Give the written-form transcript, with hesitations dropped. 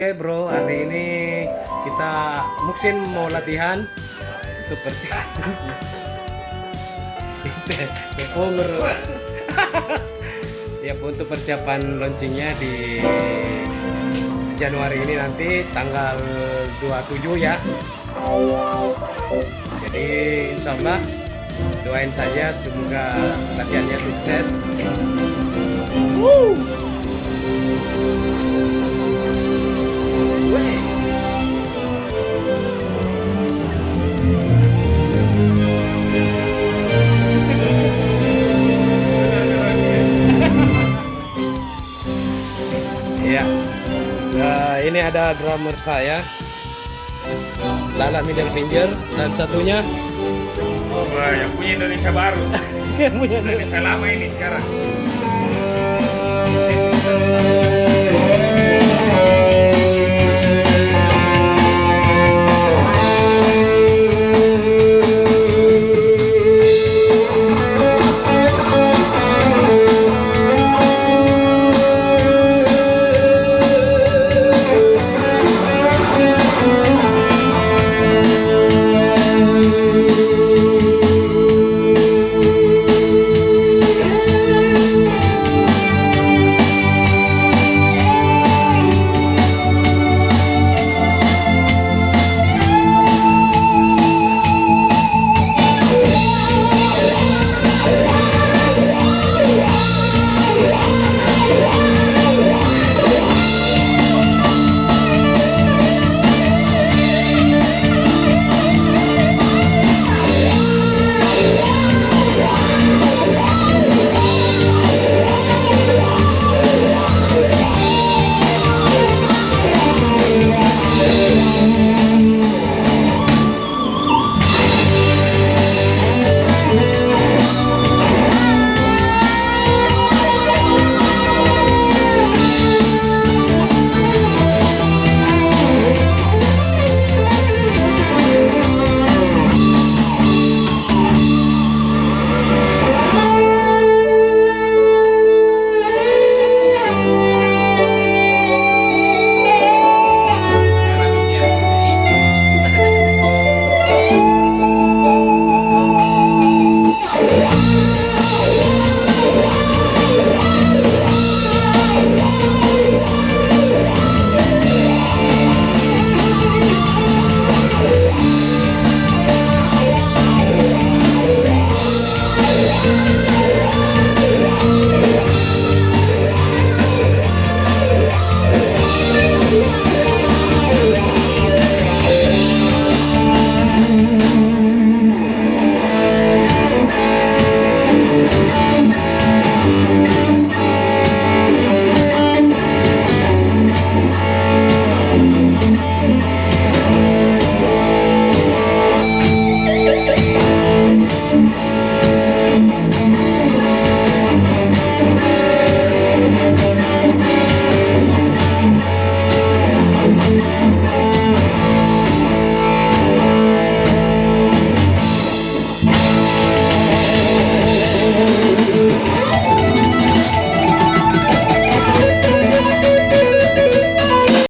Oke bro, hari ini kita Muksin mau latihan untuk persiapan. Tepung bro. Ya untuk persiapan launchingnya di Januari ini nanti tanggal 27 ya. Jadi insya Allah doain saja semoga latihannya sukses. Woo! Iya. Nah, ini ada drummer saya, Lala Middle Finger, dan satunya Wah, yang punya Indonesia baru. yang punya Indonesia lama ini sekarang.